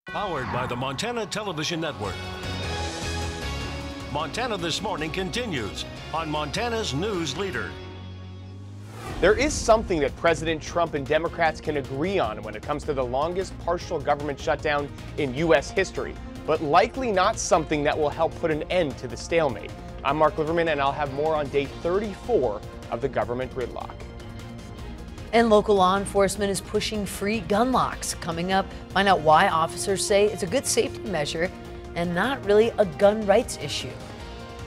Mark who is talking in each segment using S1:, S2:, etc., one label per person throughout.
S1: Powered by the Montana Television Network. Montana This Morning continues on Montana's News Leader.
S2: There is something that President Trump and Democrats can agree on when it comes to the longest partial government shutdown in U.S. history, but likely not something that will help put an end to the stalemate. I'm Mark Liverman, and I'll have more on day 34 of the government gridlock.
S3: And local law enforcement is pushing free gun locks. Coming up, find out why officers say it's a good safety measure and not really a gun rights issue.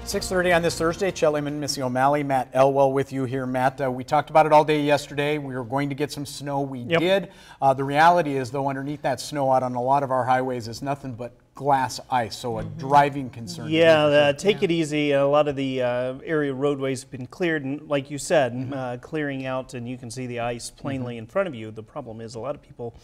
S4: 6:30 on this Thursday. Chet Lehman, Missy O'Malley, Matt Elwell with you here. Matt, we talked about it all day yesterday. We were going to get some snow. We did. The reality is, though, underneath that snow out on a lot of our highways is nothing but glass ice, so a driving concern.
S5: Yeah, take it easy. A lot of the area roadways have been cleared, and like you said, clearing out, and you can see the ice plainly in front of you. The problem is a lot of people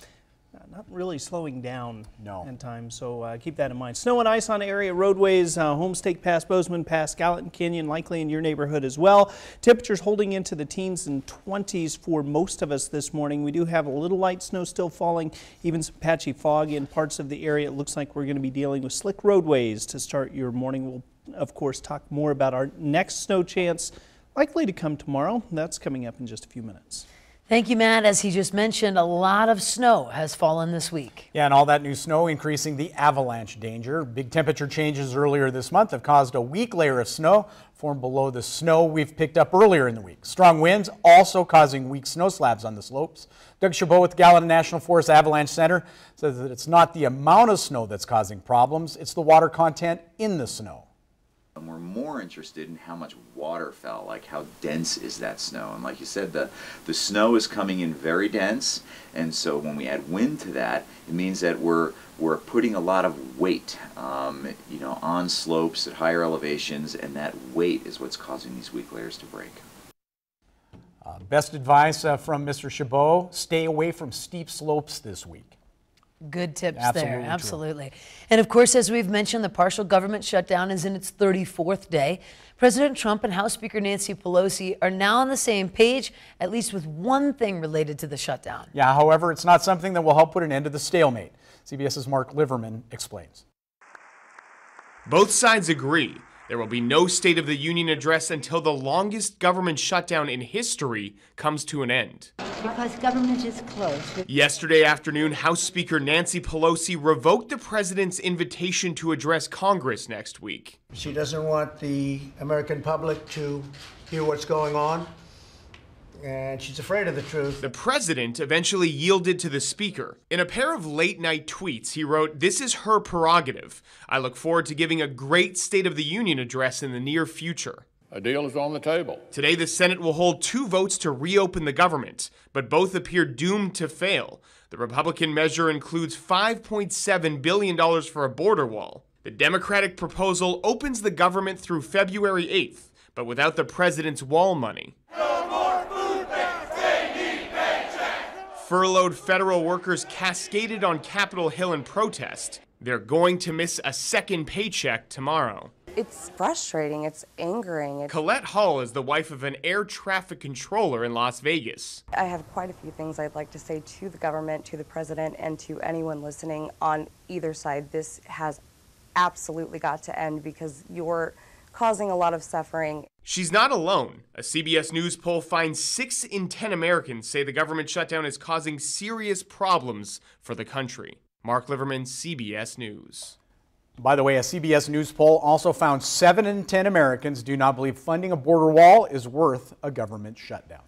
S5: not really slowing down in time, so keep that in mind. Snow and ice on area roadways, Homestake Pass, Bozeman Pass, Gallatin Canyon, likely in your neighborhood as well. Temperatures holding into the teens and 20s for most of us this morning. We do have a little light snow still falling, even some patchy fog in parts of the area. It looks like we're going to be dealing with slick roadways to start your morning. We'll, of course, talk more about our next snow chance, likely to come tomorrow. That's coming up in just a few minutes.
S3: Thank you, Matt. As he just mentioned, a lot of snow has fallen this week.
S4: Yeah, and all that new snow increasing the avalanche danger. Big temperature changes earlier this month have caused a weak layer of snow formed below the snow we've picked up earlier in the week. Strong winds also causing weak snow slabs on the slopes. Doug Chabot with the Gallatin National Forest Avalanche Center says that it's not the amount of snow that's causing problems, it's the water content in the snow.
S6: And we're more interested in how much water fell, like how dense is that snow. And like you said, the snow is coming in very dense, and so when we add wind to that, it means that we're putting a lot of weight on slopes at higher elevations, and that weight is what's causing these weak layers to break.
S4: Best advice from Mr. Chabot, stay away from steep slopes this week.
S3: Good tips there, absolutely. And of course, as we've mentioned, the partial government shutdown is in its 34th day. President Trump and House Speaker Nancy Pelosi are now on the same page, at least with one thing related to the shutdown.
S4: Yeah, however, it's not something that will help put an end to the stalemate. CBS's Mark Liverman explains.
S7: Both sides agree there will be no State of the Union address until the longest government shutdown in history comes to an end.
S8: Because government is closed.
S7: Yesterday afternoon, House Speaker Nancy Pelosi revoked the president's invitation to address Congress next week.
S9: She doesn't want the American public to hear what's going on, and she's afraid of the truth.
S7: The president eventually yielded to the speaker. In a pair of late-night tweets, he wrote, "This is her prerogative. I look forward to giving a great State of the Union address in the near future."
S10: A deal is on the table.
S7: Today, the Senate will hold 2 votes to reopen the government, but both appear doomed to fail. The Republican measure includes $5.7 billion for a border wall. The Democratic proposal opens the government through February 8th, but without the president's wall money.
S11: No more food banks, they need paychecks.
S7: Furloughed federal workers cascaded on Capitol Hill in protest. They're going to miss a second paycheck tomorrow.
S12: It's frustrating, it's angering.
S7: Colette Hall is the wife of an air traffic controller in Las Vegas.
S12: I have quite a few things I'd like to say to the government, to the president, and to anyone listening on either side. This has absolutely got to end because you're causing a lot of suffering.
S7: She's not alone. A CBS News poll finds 6 in 10 Americans say the government shutdown is causing serious problems for the country. Mark Liverman, CBS News.
S4: By the way, a CBS News poll also found 7 in 10 Americans do not believe funding a border wall is worth a government shutdown.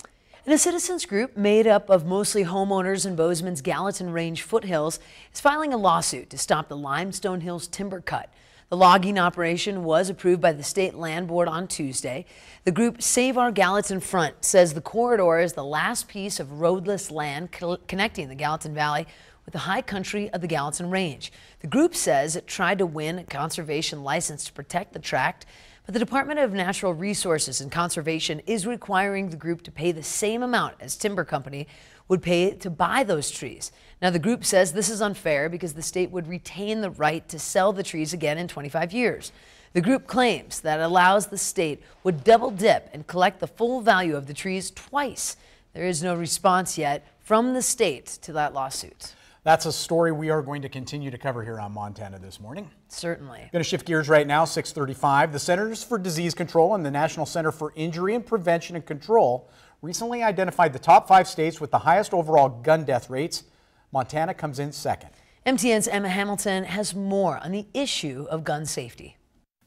S3: And a citizens group made up of mostly homeowners in Bozeman's Gallatin Range foothills is filing a lawsuit to stop the Limestone Hills timber cut. The logging operation was approved by the State Land Board on Tuesday. The group Save Our Gallatin Front says the corridor is the last piece of roadless land connecting the Gallatin Valley with the high country of the Gallatin Range. The group says it tried to win a conservation license to protect the tract, but the Department of Natural Resources and Conservation is requiring the group to pay the same amount as timber company would pay to buy those trees. Now, the group says this is unfair because the state would retain the right to sell the trees again in 25 years. The group claims that allows the state would double dip and collect the full value of the trees twice. There is no response yet from the state to that lawsuit.
S4: That's a story we are going to continue to cover here on Montana this morning.
S3: Certainly.
S4: Going to shift gears right now, 6:35. The Centers for Disease Control and the National Center for Injury and Prevention and Control recently identified the top 5 states with the highest overall gun death rates. Montana comes in second.
S3: MTN's Emma Hamilton has more on the issue of gun safety.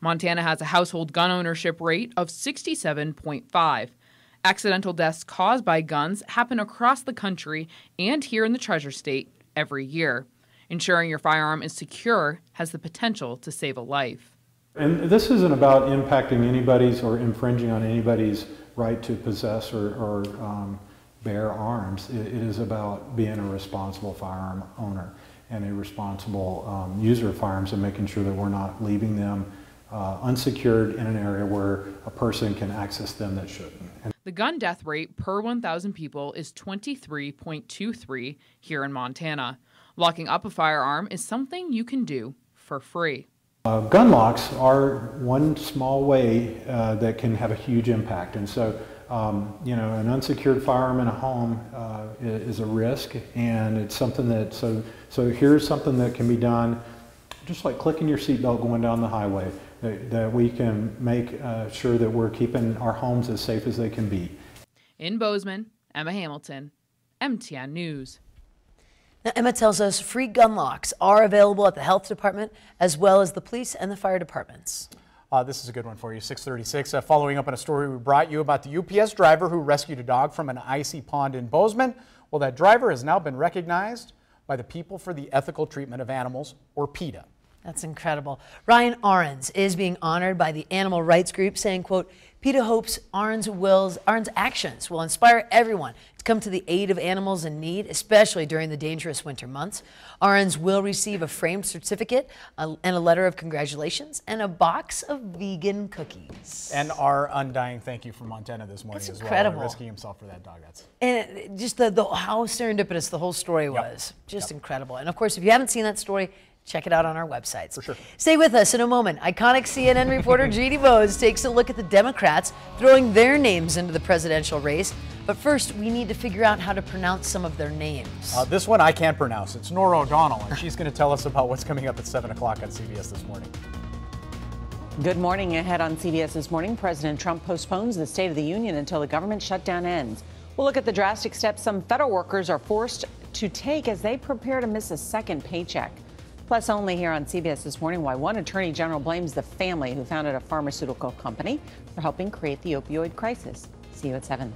S10: Montana has a household gun ownership rate of 67.5. Accidental deaths caused by guns happen across the country and here in the Treasure State every year. Ensuring your firearm is secure has the potential to save a life.
S13: And this isn't about impacting anybody's or infringing on anybody's right to possess or bear arms. It is about being a responsible firearm owner and a responsible user of firearms and making sure that we're not leaving them unsecured in an area where a person can access them that shouldn't.
S10: The gun death rate per 1,000 people is 23.23 here in Montana. Locking up a firearm is something you can do for free.
S13: Gun locks are one small way that can have a huge impact. And so, an unsecured firearm in a home is a risk, and it's something that, so here's something that can be done, just like clicking your seatbelt going down the highway, that we can make sure that we're keeping our homes as safe as they can be.
S10: In Bozeman, Emma Hamilton, MTN News.
S3: Now, Emma tells us free gun locks are available at the health department as well as the police and the fire departments.
S4: This is a good one for you, 6:36. Following up on a story we brought you about the UPS driver who rescued a dog from an icy pond in Bozeman. Well, that driver has now been recognized by the People for the Ethical Treatment of Animals, or PETA.
S3: That's incredible. Ryan Ahrens is being honored by the animal rights group, saying, quote, PETA hopes Ahrens' actions will inspire everyone to come to the aid of animals in need, especially during the dangerous winter months. Ahrens will receive a framed certificate and a letter of congratulations and a box of vegan cookies.
S4: And our undying thank you from Montana this morning as
S3: incredible.
S4: Well. Risking himself for that dog.
S3: And just how serendipitous the whole story was. Just incredible. And of course, if you haven't seen that story, check it out on our websites.
S4: For sure.
S3: Stay with us in a moment. Iconic CNN reporter Jeannie Bose takes a look at the Democrats throwing their names into the presidential race. But first, we need to figure out how to pronounce some of their names.
S4: This one I can't pronounce. It's Norah O'Donnell, and she's going to tell us about what's coming up at 7 o'clock on CBS This Morning.
S14: Good morning. Ahead on CBS This Morning, President Trump postpones the State of the Union until the government shutdown ends. We'll look at the drastic steps some federal workers are forced to take as they prepare to miss a second paycheck. Plus, only here on CBS This Morning, why one attorney general blames the family who founded a pharmaceutical company for helping create the opioid crisis. See you at 7.